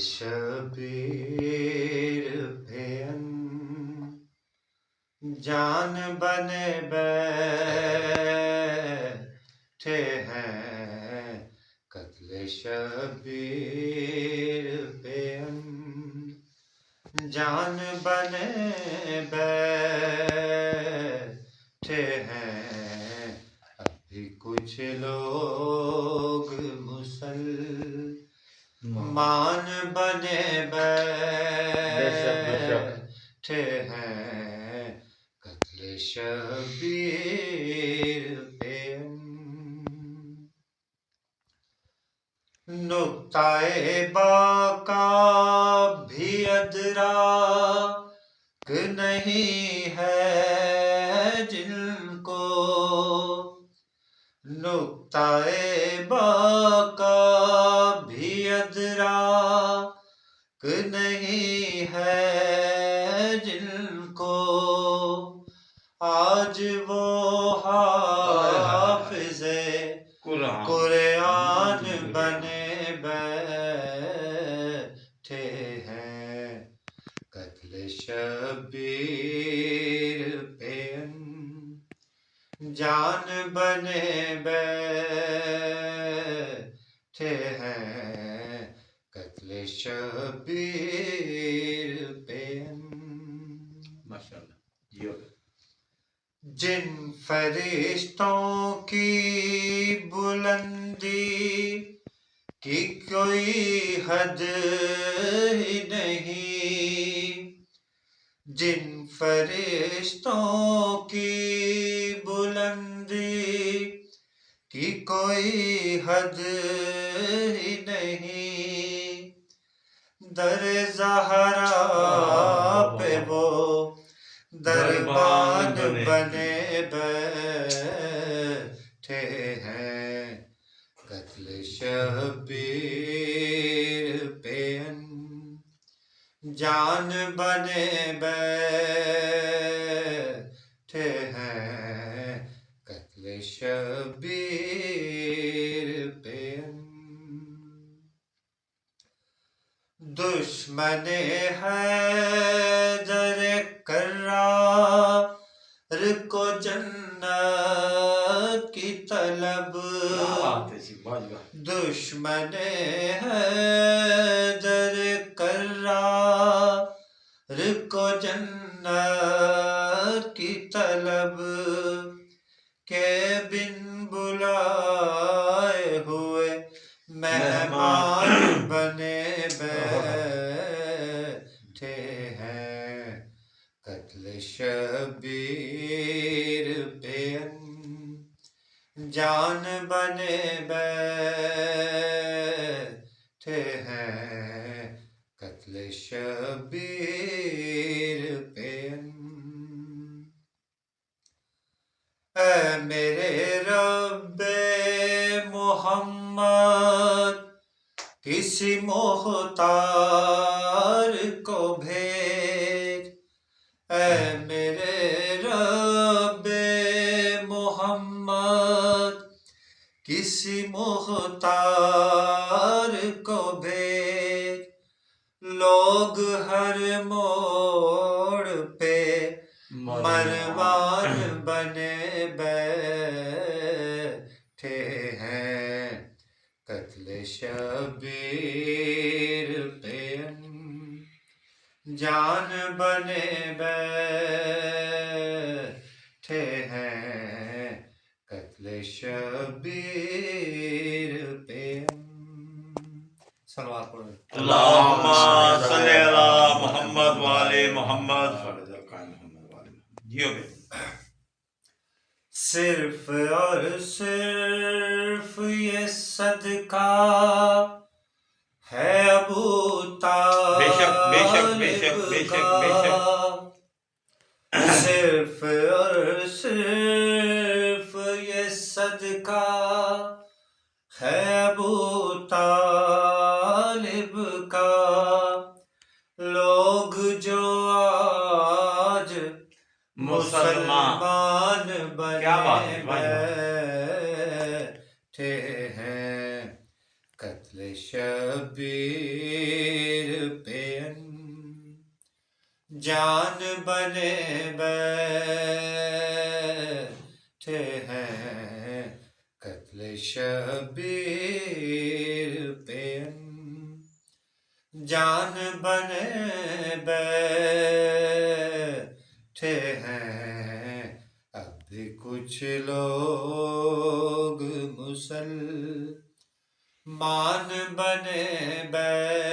Shabbir fan جان بنے بیٹھے ہیں قتل شبیر پھین جان بنے بیٹھے ہیں ابھی کچھ لوگ مسلمان بنے بیٹھے ہیں قتل شبیر پھین نقطۂ با کا بھی ادراک نہیں ہے جن کو نقطۂ با کا بھی ادراک نہیں ہے جن کو آج وہ حافظ قرآن بنے بیٹھے ہیں قتل شبیر پھین جان بنے بیٹھے ہیں قتل شبیر پھین ماشاءاللہ جن فرشتوں کی بلندی کی کوئی حد ہی نہیں جن فرشتوں کی بلندی کی کوئی حد ہی نہیں در زہرا پہ وہ دربان بنے بیٹھے ہیں قتل شبیر پھین جان بنے بیٹھے ہیں قتل شبیر پھین دشمن حیدر کرار کو جنت کی طلب دشمن حیدر کرار کو جنت کی طلب کے بن بلائے ہوئے مہمان بنے بیٹھے ہیں قتل شبیر پھین جان بنے بیٹھے ہیں قتل شبیر پھین اے میرے رب محمد کسی مختار کو بھیج اے میرے رب محمد کسی مختار کو بھیج لوگ ہر موڑ پہ مروان بنے بیٹھے ہیں قتل شبیر پھین جان بنے بیٹھے ہیں قتل شبیر پھین صلوات پڑھو اللہم صلی علی محمد والے محمد صرف اور صرف یہ صدقہ ہے ابو طالب کا صرف اور صرف یہ صدقہ ہے ابو طالب کا لوگ جو آج مسلمان بنے بیٹھے ہیں قتل قتل شبیر پہ جان بنے بیٹھے ہیں، قتل شبیر پہ جان بنے بیٹھے ہیں، اب بھی کچھ لوگ مسلمان بنے بیٹھے